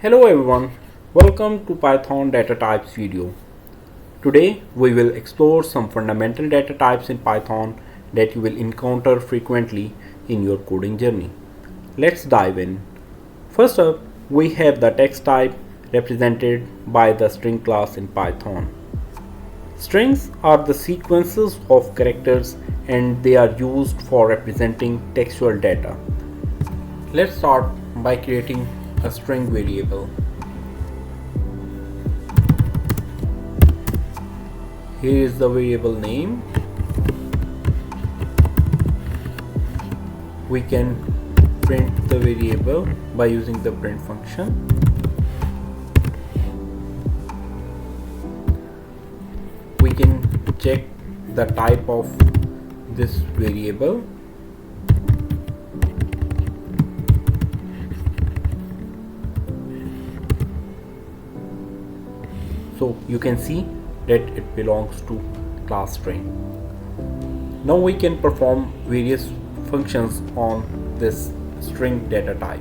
Hello everyone, welcome to Python data types video. Today we will explore some fundamental data types in Python that you will encounter frequently in your coding journey. Let's dive in. First up, we have the text type represented by the string class in Python. Strings are the sequences of characters and they are used for representing textual data. Let's start by creating a string variable. Here is the variable name. We can print the variable by using the print function. We can check the type of this variable. So you can see that it belongs to class string. Now we can perform various functions on this string data type,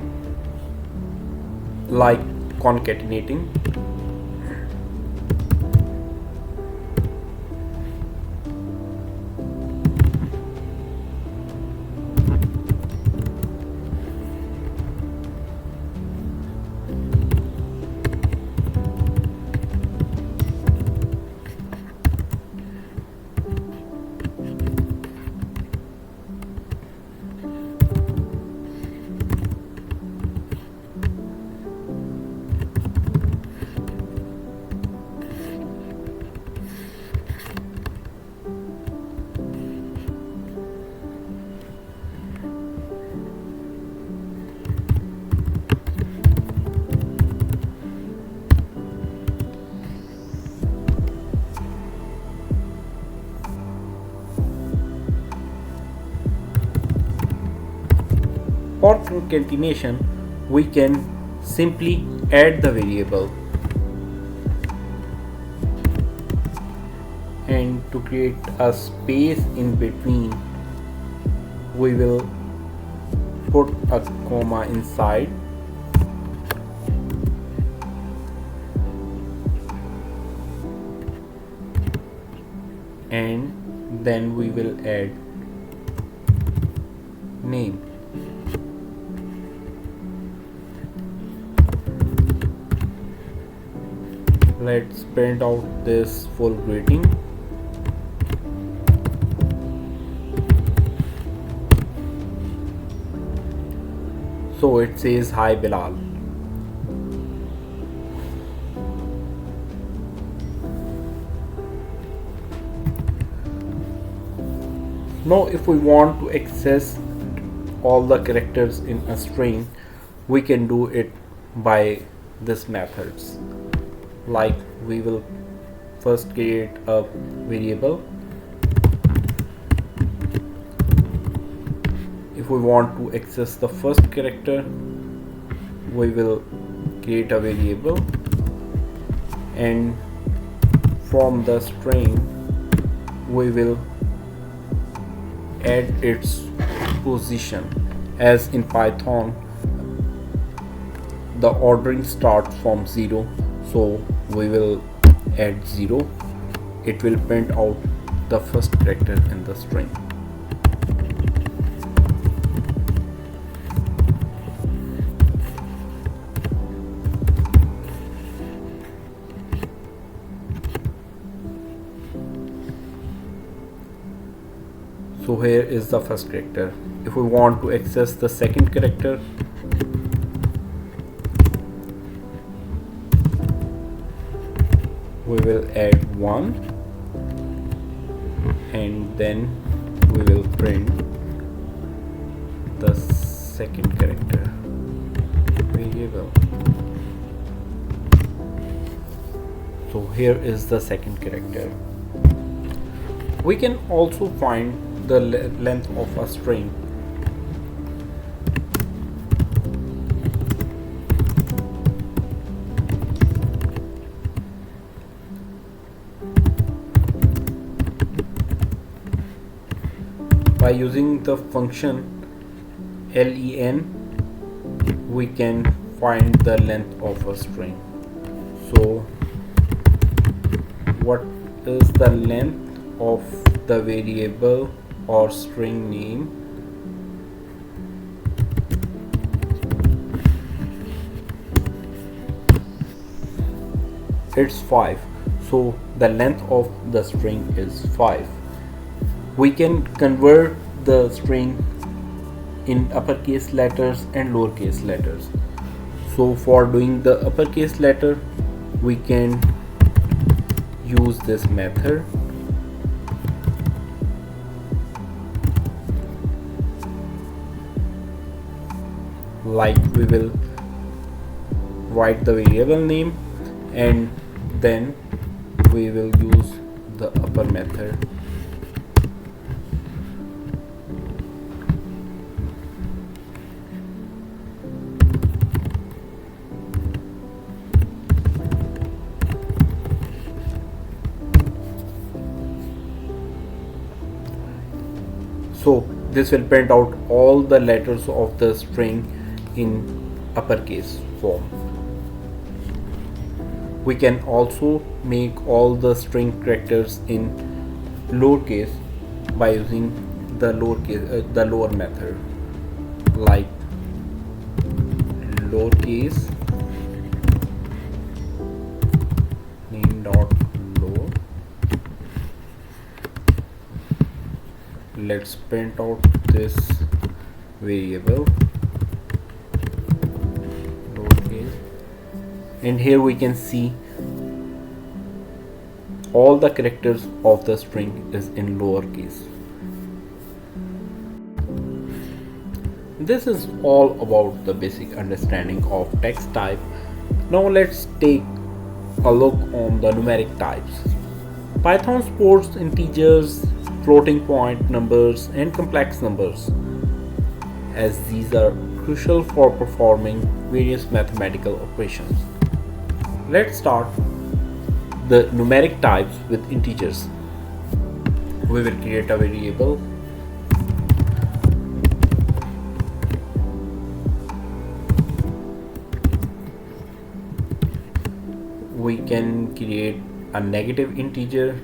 like concatenating, for concatenation. We can simply add the variable, and to create a space in between we will put a comma inside, and then we will add name. Let's print out this full greeting. So it says hi Bilal. Now if we want to access all the characters in a string, we can do it by this methods. Like, we will first create a variable. If we want to access the first character, we will create a variable, and from the string we will add its position. As in Python, the ordering starts from 0, so we will add 0. It will print out the first character in the string. So here is the first character. If we want to access the second character, we will add 1, and then we will print the second character variable. So here is the second character. We can also find the length of a string. By using the function len, we can find the length of a string. So what is the length of the variable or string name? It's 5. So the length of the string is 5. We can convert the string in uppercase letters and lowercase letters. So for doing the uppercase letter, we can use this method. Like we will write the variable name and then we will use the upper method. So this will print out all the letters of the string in uppercase form. We can also make all the string characters in lowercase by using the lower method, like lowercase name dot lower. Let's print out this variable lowercase, and here we can see all the characters of the string is in lowercase. This is all about the basic understanding of text type. Now let's take a look on the numeric types. Python supports integers, floating point numbers and complex numbers, as these are crucial for performing various mathematical operations. Let's start the numeric types with integers. We will create a variable. We can create a negative integer.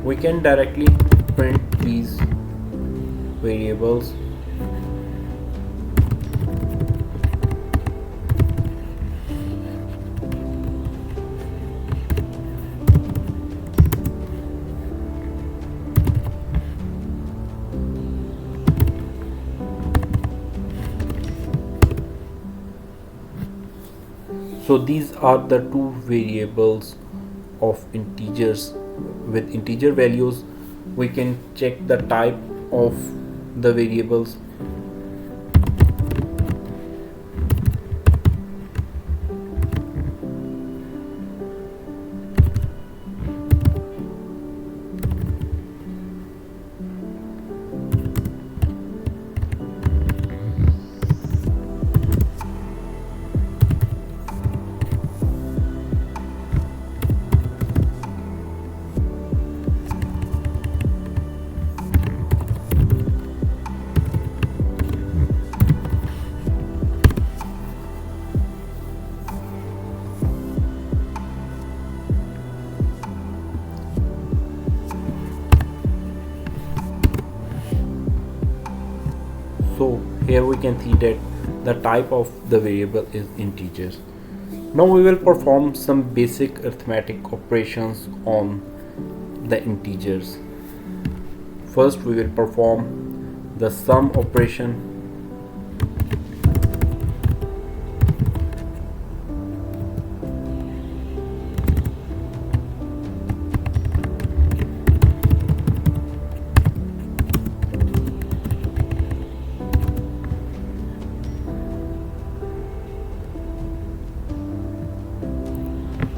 We can directly print these variables. So these are the two variables of integers with integer values. We can check the type of the variables. So here we can see that the type of the variable is integers. Now we will perform some basic arithmetic operations on the integers. First we will perform the sum operation.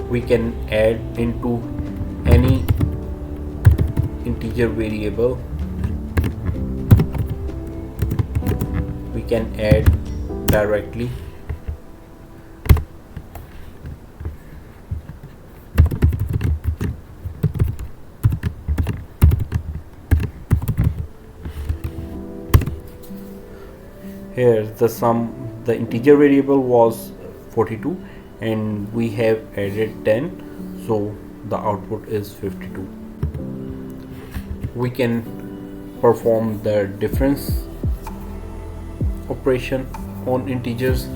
We can add into any integer variable. We can add directly. Here the integer variable was 42 and we have added 10, so the output is 52. We can perform the difference operation on integers.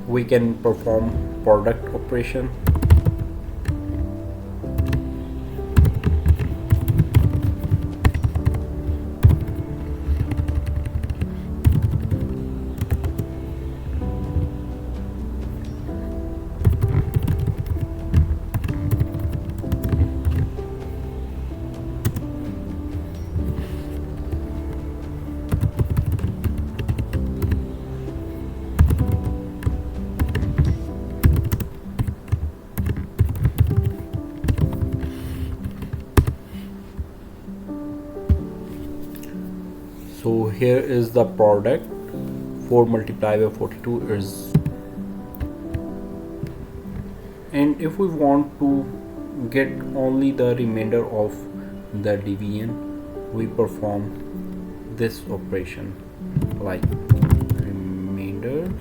We can perform product operation. So here is the product. 4 multiplied by 42 is, and if we want to get only the remainder of the division, we perform this operation like remainder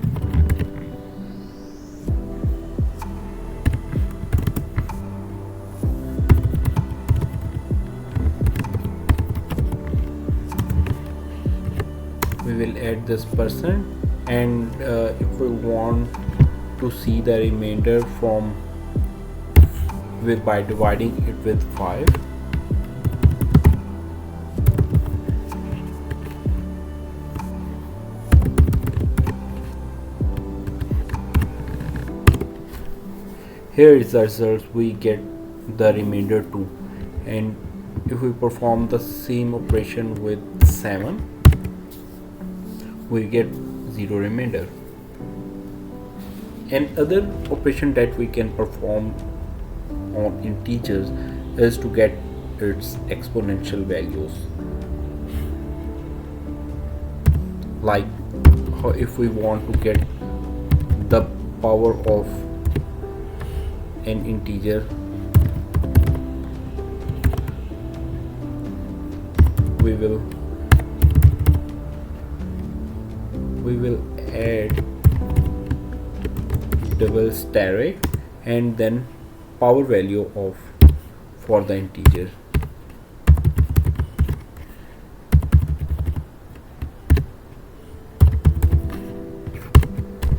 we will add this percent, and if we want to see the remainder from by dividing it with 5, here is the result. We get the remainder 2, and if we perform the same operation with 7, we get 0 remainder. Another operation that we can perform on integers is to get its exponential values, like if we want to get the power of an integer, we will add double asterisk and then power value of for the integer.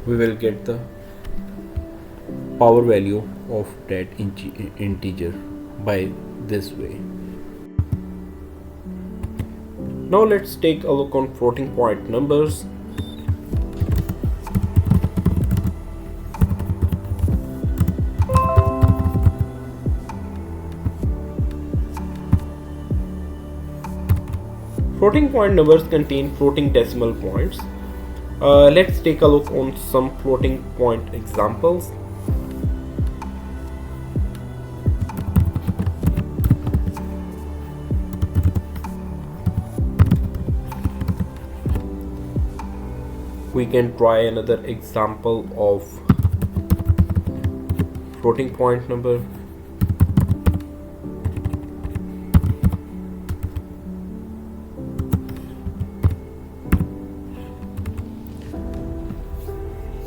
We will get the power value of that integer by this way. Now let's take a look on floating point numbers. Floating point numbers contain floating decimal points. Let's take a look on some floating point examples. We can try another example of floating point number.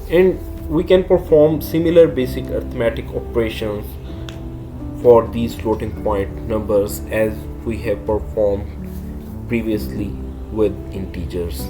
And we can perform similar basic arithmetic operations for these floating point numbers as we have performed previously with integers.